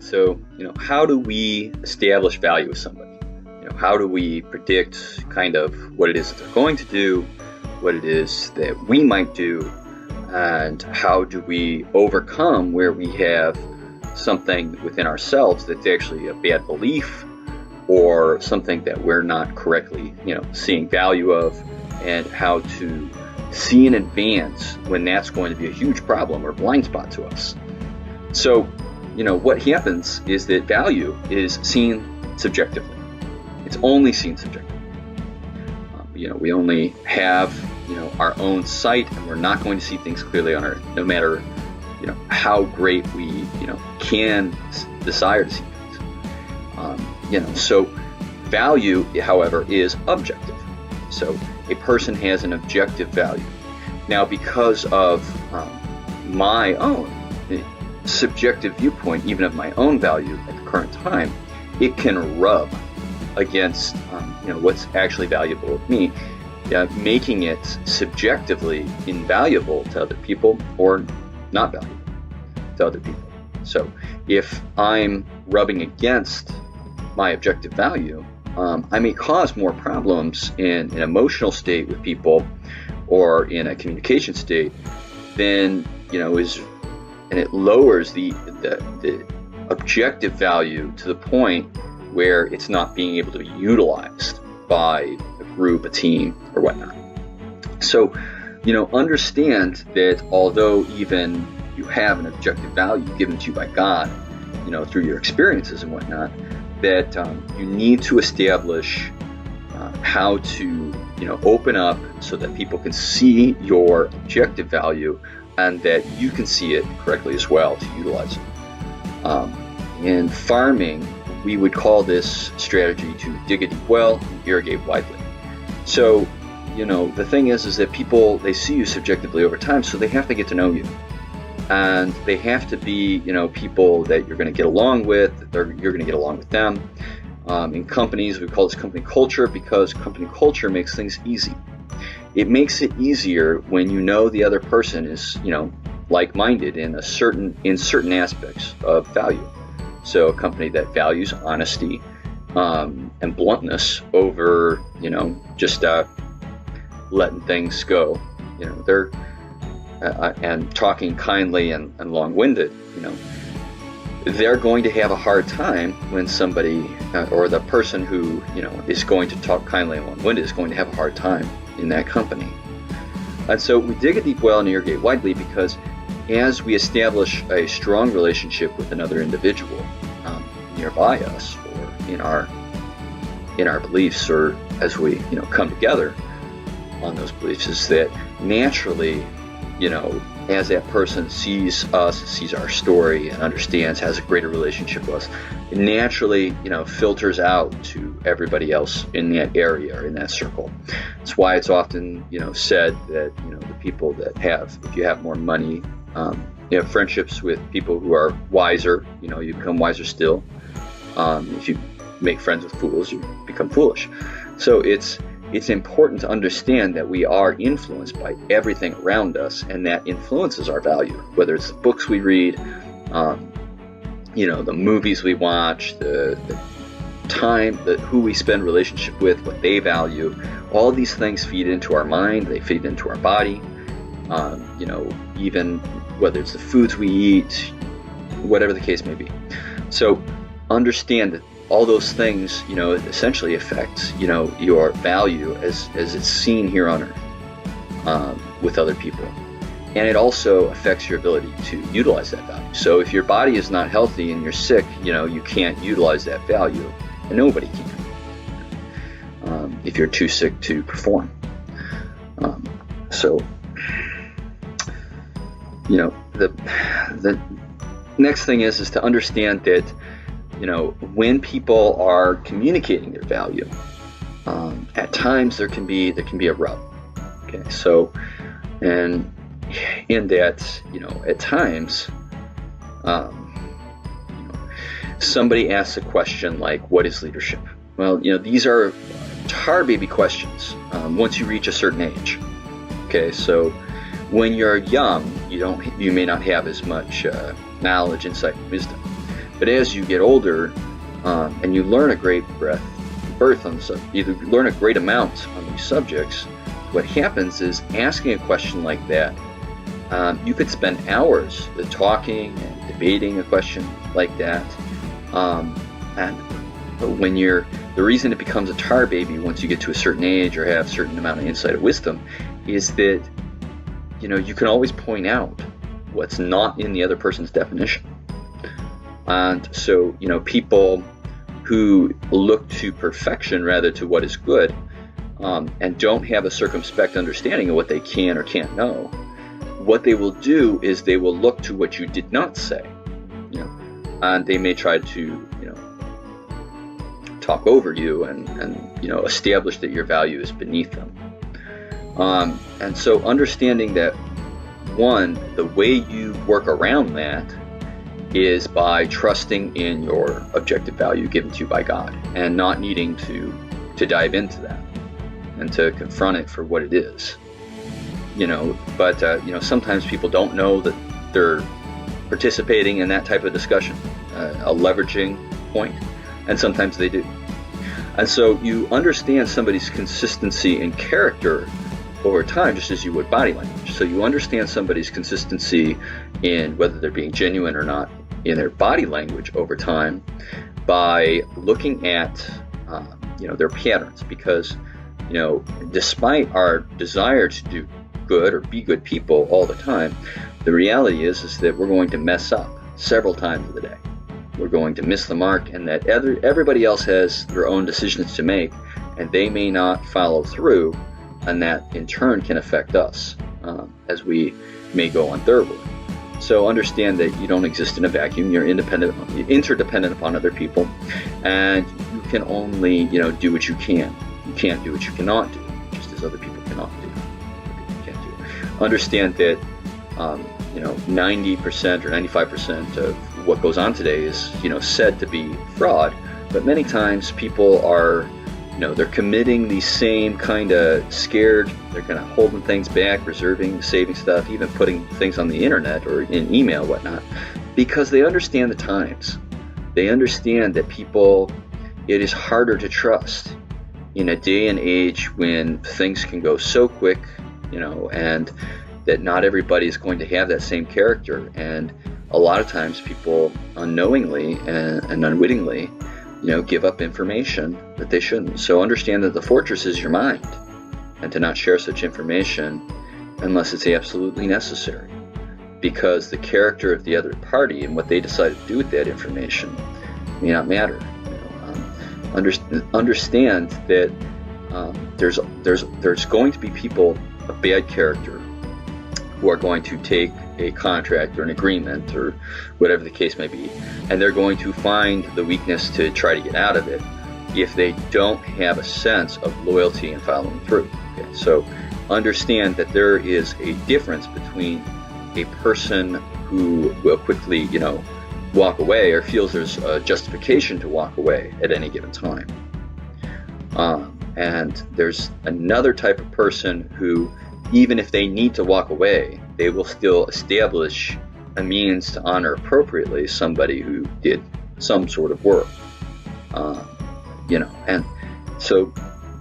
So, how do we establish value with somebody? How do we predict kind of what it is that they're going to do, what it is that we might do, and how do we overcome where we have something within ourselves that's actually a bad belief or something that we're not correctly, seeing value of, and how to see in advance when that's going to be a huge problem or blind spot to us. So, what happens is that value is seen subjectively. It's only seen subjectively. We only have, our own sight, and we're not going to see things clearly on Earth, no matter, how great we, can desire to see things. So value, however, is objective. So a person has an objective value. Now, because of my own subjective viewpoint, even of my own value at the current time, it can rub against what's actually valuable of me, making it subjectively invaluable to other people or not valuable to other people. So if I'm rubbing against my objective value, I may cause more problems in an emotional state with people or in a communication state than and it lowers the objective value to the point where it's not being able to be utilized by a group, a team, or whatnot. So, understand that although even you have an objective value given to you by God, through your experiences and whatnot, that you need to establish how to, open up so that people can see your objective value and that you can see it correctly as well to utilize it. In farming, we would call this strategy to dig a deep well and irrigate widely. So, the thing is that people, they see you subjectively over time, so they have to get to know you. And they have to be, people that you're going to get along with, you're going to get along with them. In companies, we call this company culture because company culture makes things easy. It makes it easier when the other person is, like-minded in certain aspects of value. So a company that values honesty and bluntness over, just letting things go, they're and talking kindly and long-winded, they're going to have a hard time when somebody or the person who, is going to talk kindly and long-winded is going to have a hard time in that company. And so we dig a deep well and irrigate widely because as we establish a strong relationship with another individual nearby us or in our beliefs, or as we come together on those beliefs, is that naturally, as that person sees us, sees our story and understands, has a greater relationship with us, it naturally filters out to everybody else in that area or in that circle. That's why it's often said that the people that if you have more money, you have friendships with people who are wiser, you become wiser still. If you make friends with fools, you become foolish. So it's important to understand that we are influenced by everything around us, and that influences our value, whether it's the books we read, the movies we watch, the time, who we spend relationship with, what they value. All these things feed into our mind, they feed into our body, even whether it's the foods we eat, whatever the case may be. So understand that all those things, essentially affect, your value as it's seen here on Earth with other people. And it also affects your ability to utilize that value. So if your body is not healthy and you're sick, you can't utilize that value, and nobody can if you're too sick to perform. The next thing is to understand that when people are communicating their value, at times there can be a rub. Okay, so and in that at times somebody asks a question like, "What is leadership?" Well, these are tar baby questions once you reach a certain age. Okay, so when you're young, you may not have as much knowledge, insight, and wisdom. But as you get older, and you learn a great breadth on the subject, you learn a great amount on these subjects, what happens is asking a question like that, you could spend hours talking and debating a question like that. And when the reason it becomes a tar baby once you get to a certain age or have a certain amount of insight or wisdom is that, you can always point out what's not in the other person's definition. And so, people who look to perfection rather to what is good, and don't have a circumspect understanding of what they can or can't know, what they will do is they will look to what you did not say, and they may try to, talk over you and establish that your value is beneath them. And so understanding that, one, the way you work around that is by trusting in your objective value given to you by God and not needing to dive into that and to confront it for what it is. But sometimes people don't know that they're participating in that type of discussion, a leveraging point, and sometimes they do. And so you understand somebody's consistency in character over time, just as you would body language. So you understand somebody's consistency in whether they're being genuine or not in their body language over time by looking at their patterns, because despite our desire to do good or be good people all the time, the reality is that we're going to mess up several times of the day. We're going to miss the mark, and that everybody else has their own decisions to make, and they may not follow through, and that in turn can affect us as we may go on their way. So understand that you don't exist in a vacuum. You're interdependent upon other people, and you can only do what you can. You can't do what you cannot do, just as other people cannot do. Understand that 90% or 95% of what goes on today is said to be fraud, but many times people are they're committing the same kind of scared, they're kind of holding things back, reserving, saving stuff, even putting things on the internet or in email, whatnot, because they understand the times. They understand that it is harder to trust in a day and age when things can go so quick, and that not everybody is going to have that same character. And a lot of times people unknowingly and unwittingly, give up information that they shouldn't. So understand that the fortress is your mind, and to not share such information unless it's absolutely necessary, because the character of the other party and what they decide to do with that information may not matter. Understand that there's going to be people of bad character who are going to take a contract or an agreement or whatever the case may be, and they're going to find the weakness to try to get out of it if they don't have a sense of loyalty and following through. Okay? So understand that there is a difference between a person who will quickly, walk away or feels there's a justification to walk away at any given time. And there's another type of person who, even if they need to walk away, they will still establish a means to honor appropriately somebody who did some sort of work. And so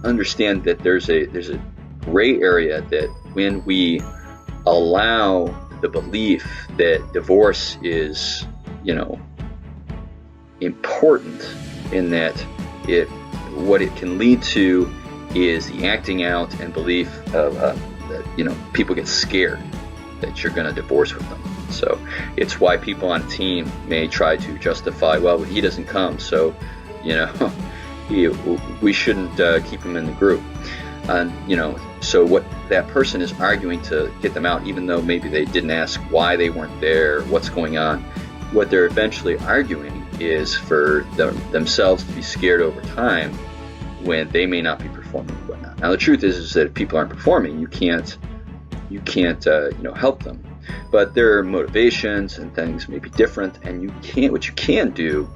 understand that there's a gray area that when we allow the belief that divorce is, important, in that what it can lead to is the acting out and belief of that people get scared that you're going to divorce with them. So it's why people on a team may try to justify, well, he doesn't come, so we shouldn't keep him in the group. And so what that person is arguing to get them out, even though maybe they didn't ask why they weren't there, what's going on, what they're eventually arguing is for themselves to be scared over time when they may not be performing and whatnot. Now the truth is that if people aren't performing, you can't help them. But their motivations and things may be different, and what you can do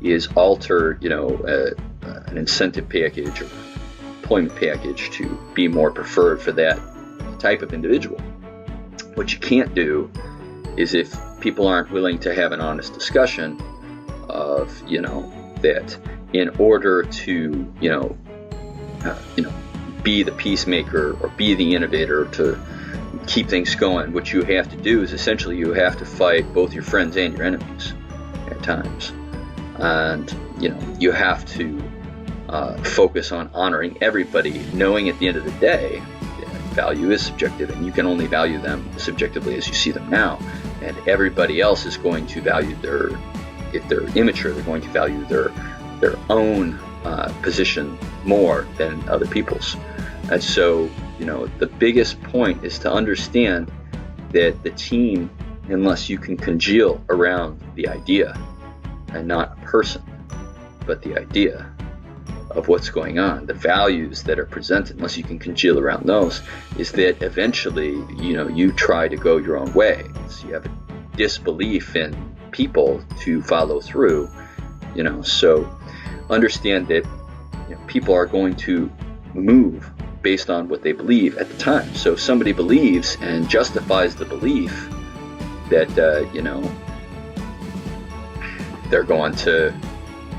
is alter an incentive package or employment package to be more preferred for that type of individual. What you can't do is, if people aren't willing to have an honest discussion, of, that in order to, be the peacemaker or be the innovator to keep things going, what you have to do is essentially you have to fight both your friends and your enemies at times. And, you have to focus on honoring everybody, knowing at the end of the day, value is subjective, and you can only value them subjectively as you see them now. And everybody else is going to value if they're immature, they're going to value their own position more than other people's. And so, the biggest point is to understand that the team, unless you can congeal around the idea, and not a person, but the idea of what's going on, the values that are presented, unless you can congeal around those, is that eventually, you try to go your own way. So you have a disbelief in people to follow through, so understand that people are going to move based on what they believe at the time. So if somebody believes and justifies the belief that,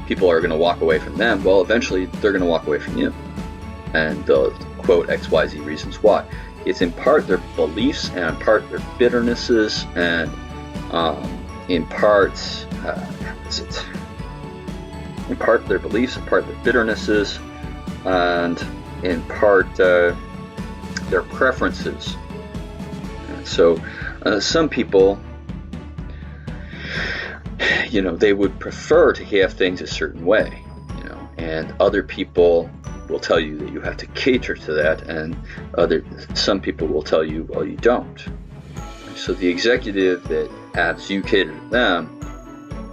people are going to walk away from them, well, eventually they're going to walk away from you. And they'll quote XYZ reasons why. It's in part their beliefs, and in part their bitternesses, and in part their beliefs, in part their bitternesses, and in part their preferences. And so some people, they would prefer to have things a certain way, and other people will tell you that you have to cater to that, and some people will tell you, well, you don't. So the executive that as you cater to them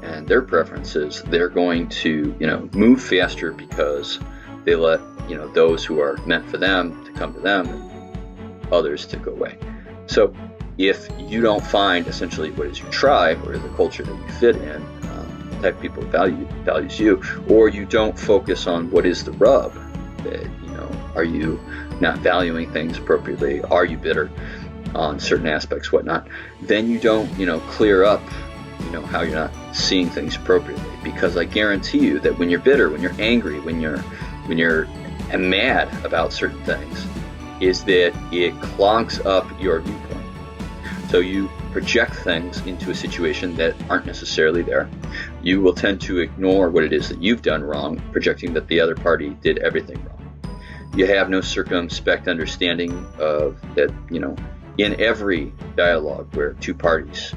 and their preferences, they're going to, move faster because they let, those who are meant for them to come to them and others to go away. So if you don't find essentially what is your tribe or the culture that you fit in, the type of people values you, or you don't focus on what is the rub, that, are you not valuing things appropriately? Are you bitter on certain aspects, whatnot? Then you don't, clear up, how you're not seeing things appropriately. Because I guarantee you that when you're bitter, when you're angry, when you're mad about certain things, is that it clogs up your viewpoint. So you project things into a situation that aren't necessarily there. You will tend to ignore what it is that you've done wrong, projecting that the other party did everything wrong. You have no circumspect understanding of that, in every dialogue where two parties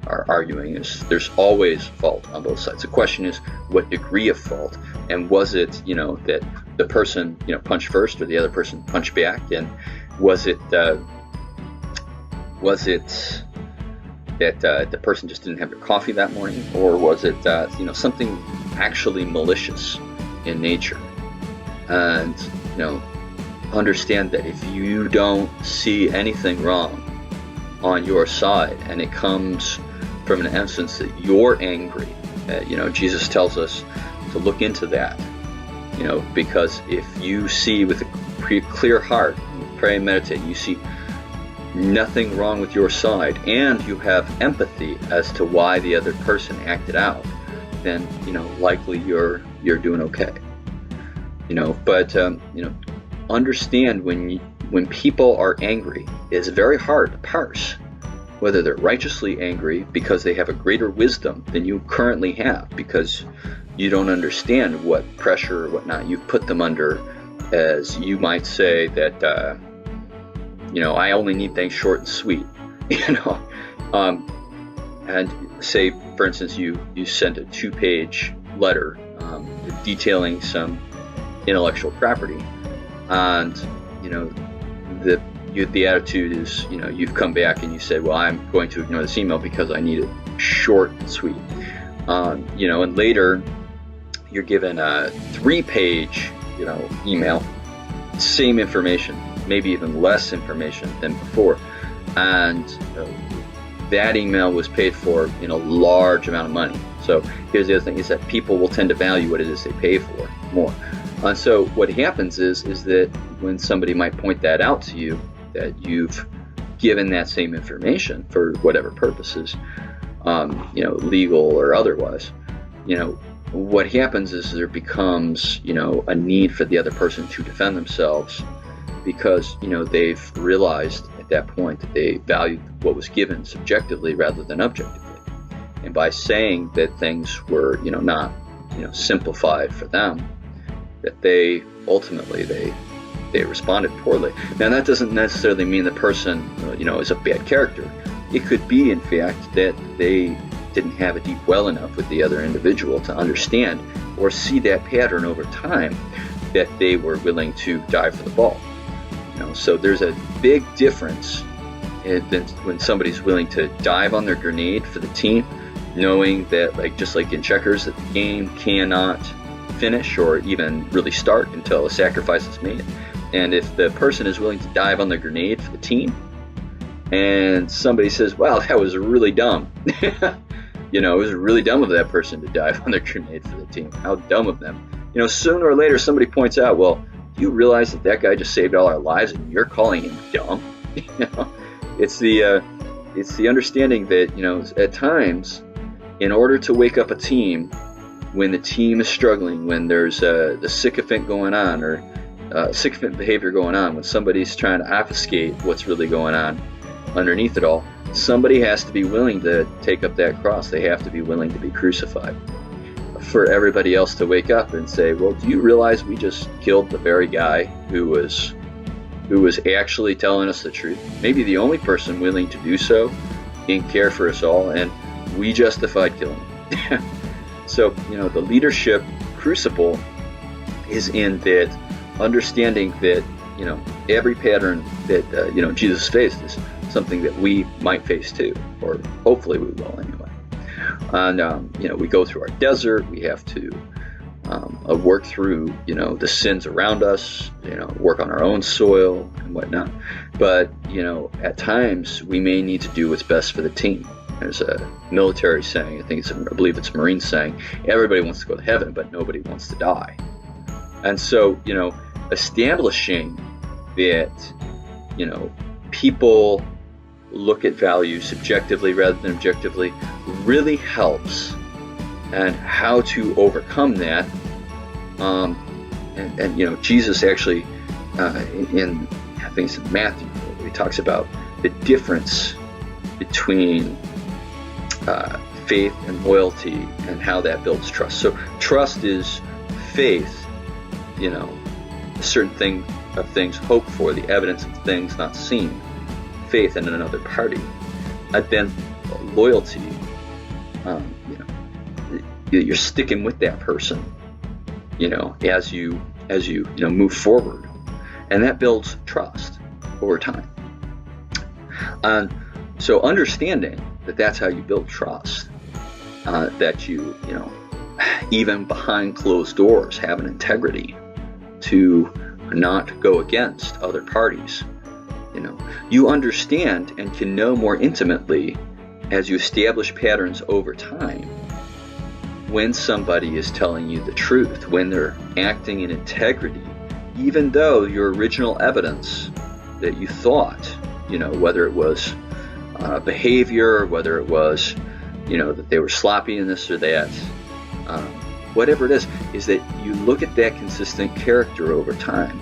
are arguing, there's always fault on both sides. The question is, what degree of fault? And was it, that the person, punched first or the other person punched back? And was it that the person just didn't have their coffee that morning? Or was it, something actually malicious in nature? And, understand that if you don't see anything wrong on your side, and it comes from an essence that you're angry, Jesus tells us to look into that, because if you see with a clear heart, you pray and meditate, you see nothing wrong with your side, and you have empathy as to why the other person acted out, then likely you're doing okay. But understand when people are angry, it's very hard to parse whether they're righteously angry because they have a greater wisdom than you currently have, because you don't understand what pressure or whatnot you've put them under, as you might say that I only need things short and sweet, and say, for instance, you sent a 2-page letter detailing some intellectual property, and the attitude is, you've come back and you said, well, I'm going to ignore this email because I need it short and sweet, and later you're given a 3-page email, same information, maybe even less information than before, and that email was paid for in a large amount of money. So here's the other thing, is that people will tend to value what it is they pay for more. And so what happens is that when somebody might point that out to you, that you've given that same information for whatever purposes, legal or otherwise, what happens is there becomes, a need for the other person to defend themselves because, they've realized at that point that they valued what was given subjectively rather than objectively. And by saying that things were, not, simplified for them, that they ultimately, they responded poorly. Now, that doesn't necessarily mean the person, is a bad character. It could be, in fact, that they didn't have a deep well enough with the other individual to understand or see that pattern over time that they were willing to dive for the ball. So there's a big difference when somebody's willing to dive on their grenade for the team, knowing that, just like in checkers, that the game cannot finish or even really start until a sacrifice is made. And if the person is willing to dive on the grenade for the team, and somebody says, "Wow, that was really dumb," it was really dumb of that person to dive on the grenade for the team. How dumb of them. Sooner or later somebody points out, "Well, do you realize that guy just saved all our lives and you're calling him dumb?" It's the understanding that, at times, in order to wake up a team, when the team is struggling, when there's the sycophant going on or sycophant behavior going on, when somebody's trying to obfuscate what's really going on underneath it all, somebody has to be willing to take up that cross. They have to be willing to be crucified for everybody else to wake up and say, "Well, do you realize we just killed the very guy who was actually telling us the truth? Maybe the only person willing to do so in care for us all, and we justified killing him." So, the leadership crucible is in that understanding that, every pattern that, Jesus faced is something that we might face too, or hopefully we will anyway. And, we go through our desert, we have to work through, the sins around us, work on our own soil and whatnot. But, at times we may need to do what's best for the team. There's a military saying, I believe it's a Marine saying, everybody wants to go to heaven, but nobody wants to die. And so, establishing that, people look at values subjectively rather than objectively really helps. And how to overcome that, and Jesus actually, in I think it's in Matthew, he talks about the difference between faith and loyalty and how that builds trust. So trust is faith, a certain thing of things hoped for, the evidence of things not seen, faith in another party. And then loyalty, you're sticking with that person, as you move forward, and that builds trust over time. And so understanding that that's how you build trust, that you even behind closed doors have an integrity to not go against other parties. You understand and can know more intimately as you establish patterns over time when somebody is telling you the truth, when they're acting in integrity, even though your original evidence that you thought, whether it was behavior, whether it was, that they were sloppy in this or that, whatever it is that you look at that consistent character over time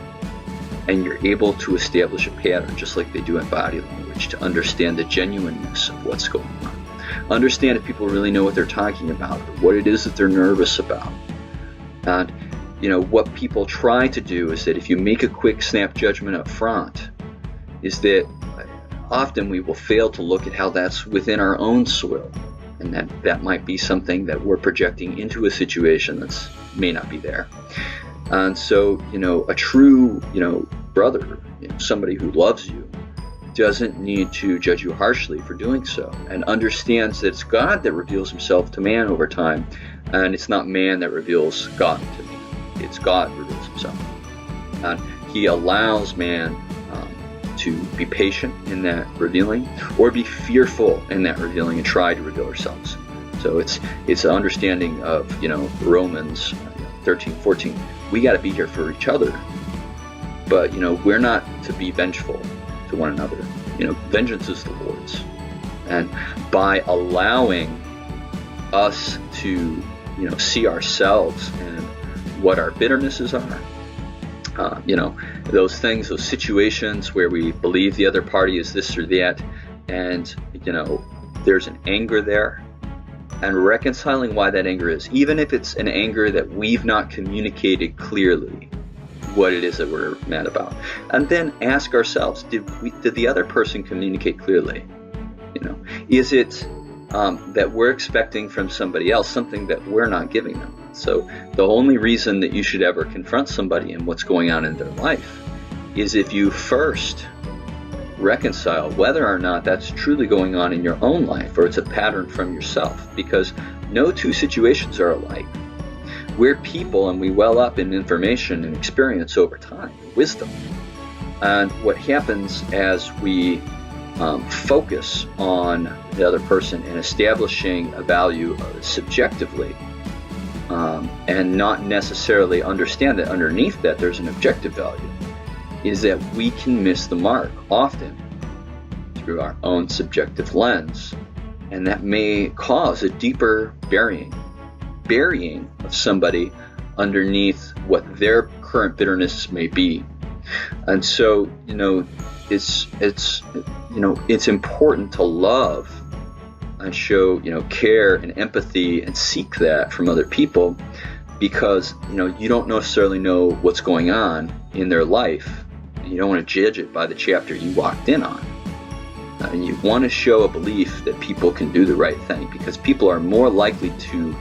and you're able to establish a pattern, just like they do in body language, to understand the genuineness of what's going on. Understand if people really know what they're talking about, or what it is that they're nervous about. And, what people try to do is that if you make a quick snap judgment up front, is that often we will fail to look at how that's within our own soil. And that might be something that we're projecting into a situation that may not be there. And so, a true, brother, somebody who loves you, doesn't need to judge you harshly for doing so, and understands that it's God that reveals himself to man over time, and it's not man that reveals God to man. It's God who reveals himself. And he allows man to be patient in that revealing, or be fearful in that revealing and try to reveal ourselves. So it's an understanding of, Romans 13:14. We got to be here for each other, but we're not to be vengeful to one another. Vengeance is the Lord's, and by allowing us to see ourselves and what our bitternesses are. Those things, those situations where we believe the other party is this or that, and there's an anger there, and reconciling why that anger is, even if it's an anger that we've not communicated clearly what it is that we're mad about, and then ask ourselves, did the other person communicate clearly? Is it that we're expecting from somebody else something that we're not giving them? So the only reason that you should ever confront somebody and what's going on in their life is if you first reconcile whether or not that's truly going on in your own life, or it's a pattern from yourself, because no two situations are alike. We're people, and we well up in information and experience over time, wisdom. And what happens as we focus on the other person and establishing a value subjectively, and not necessarily understand that underneath that there's an objective value, is that we can miss the mark often through our own subjective lens, and that may cause a deeper burying of somebody underneath what their current bitterness may be. And so it's important to love and show care and empathy and seek that from other people, because you don't necessarily know what's going on in their life. You don't want to judge it by the chapter you walked in on. And you want to show a belief that people can do the right thing, because people are more likely to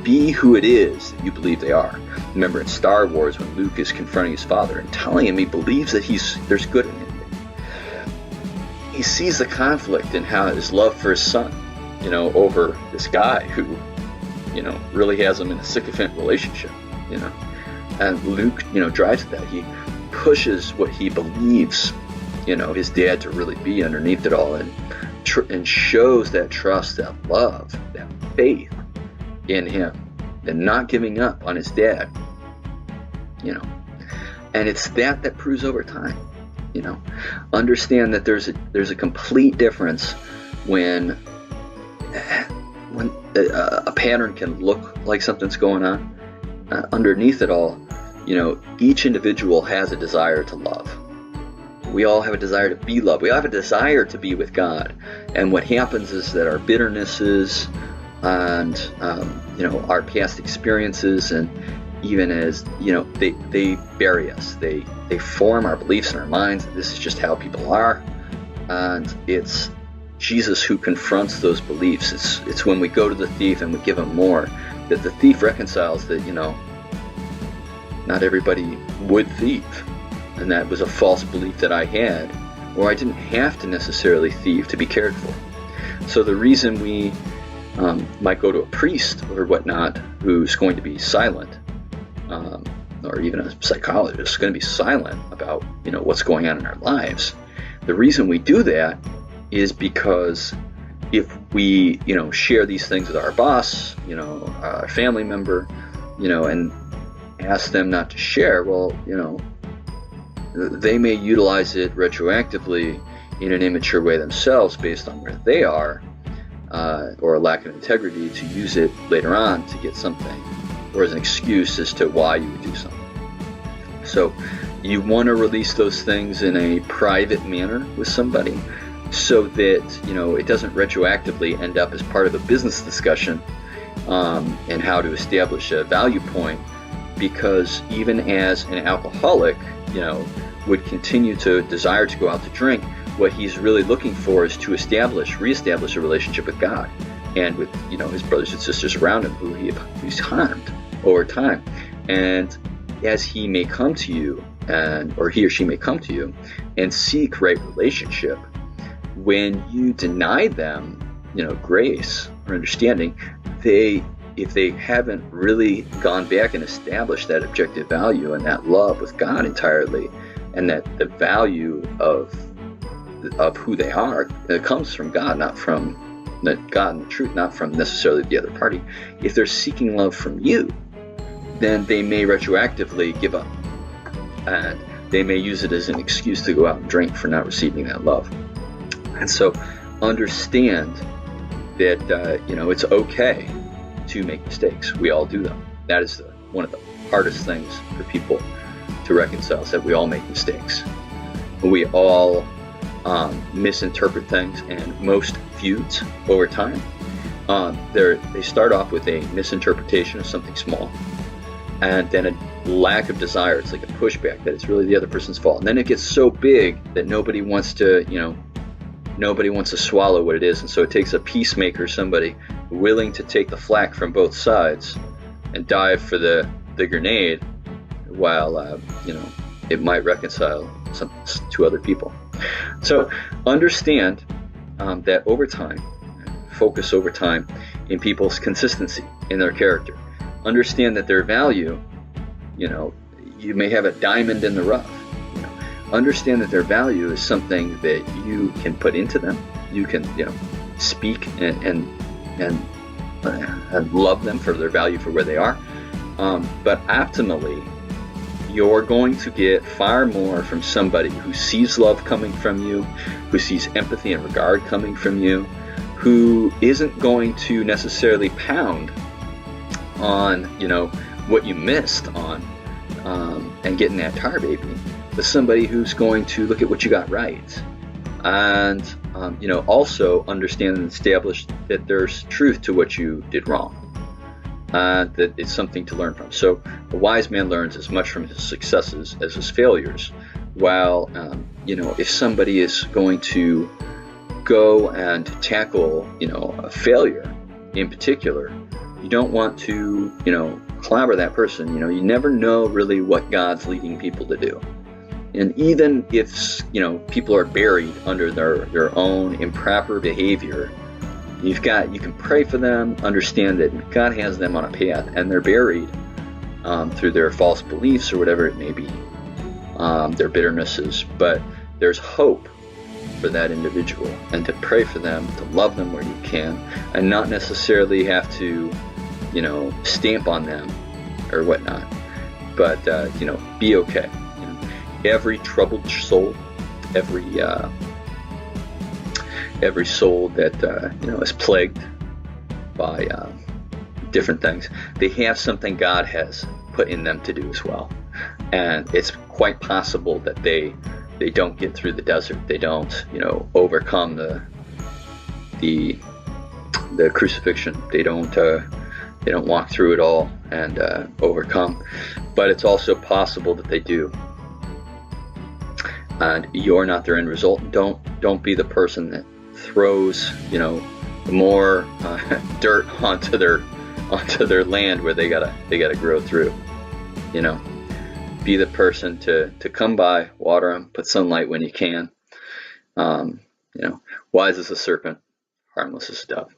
be who it is that you believe they are. Remember in Star Wars, when Luke is confronting his father and telling him he believes that there's good in him, he sees the conflict in how his love for his son, over this guy who, really has him in a sycophant relationship, and Luke, drives that. He pushes what he believes, his dad to really be underneath it all, and shows that trust, that love, that faith in him, and not giving up on his dad, and it's that proves over time. Understand that there's a complete difference when a pattern can look like something's going on. Underneath it all, each individual has a desire to love. We all have a desire to be loved. We all have a desire to be with God. And what happens is that our bitternesses and our past experiences, and even as they bury us. They form our beliefs in our minds. This is just how people are, and it's Jesus who confronts those beliefs. It's when we go to the thief and we give him more that the thief reconciles that not everybody would thief, and that was a false belief that I had, or I didn't have to necessarily thieve to be cared for. So the reason we might go to a priest or whatnot who's going to be silent, or even a psychologist going to be silent about what's going on in our lives, the reason we do that is because if we share these things with our boss, our family member, and ask them not to share, well, they may utilize it retroactively in an immature way themselves based on where they are, or a lack of integrity, to use it later on to get something, or as an excuse as to why you would do something. So you want to release those things in a private manner with somebody, so that it doesn't retroactively end up as part of a business discussion, and how to establish a value point. Because even as an alcoholic, would continue to desire to go out to drink, what he's really looking for is to reestablish a relationship with God and with his brothers and sisters around him who he's harmed over time. And as he may come to you, or he or she may come to you and seek right relationship, when you deny them grace or understanding, if they haven't really gone back and established that objective value and that love with God entirely, and that the value of who they are, it comes from God, not from God and the truth, not from necessarily the other party. If they're seeking love from you, then they may retroactively give up, and they may use it as an excuse to go out and drink for not receiving that love. And so understand that it's okay to make mistakes. We all do them. That is one of the hardest things for people to reconcile, is that we all make mistakes. We all misinterpret things, and most feuds over time, they start off with a misinterpretation of something small, and then a lack of desire. It's like a pushback that it's really the other person's fault, and then it gets so big that nobody wants to swallow what it is, and so it takes a peacemaker, somebody willing to take the flak from both sides and dive for the grenade, while it might reconcile to other people. So understand that over time, focus over time in people's consistency in their character. Understand that their value, you may have a diamond in the rough. Understand that their value is something that you can put into them. You can, speak and love them for their value for where they are. But optimally, you're going to get far more from somebody who sees love coming from you, who sees empathy and regard coming from you, who isn't going to necessarily pound on, what you missed on, and getting that tar baby, but somebody who's going to look at what you got right, and also understand and establish that there's truth to what you did wrong, that it's something to learn from. So a wise man learns as much from his successes as his failures. While if somebody is going to go and tackle a failure in particular, you don't want to clobber that person. You never know really what God's leading people to do. And even if people are buried under their own improper behavior, you can pray for them, understand that God has them on a path, and they're buried through their false beliefs or whatever it may be, their bitternesses. But there's hope for that individual, and to pray for them, to love them where you can, and not necessarily have to stamp on them or whatnot, but be okay. Every troubled soul, every soul that is plagued by different things, they have something God has put in them to do as well. And it's quite possible that they don't get through the desert. They don't overcome the crucifixion. They don't walk through it all and overcome. But it's also possible that they do. And you're not their end result. Don't be the person that throws more dirt onto their land where they gotta grow through. Be the person to come by, water them, put sunlight when you can. Wise as a serpent, harmless as a dove.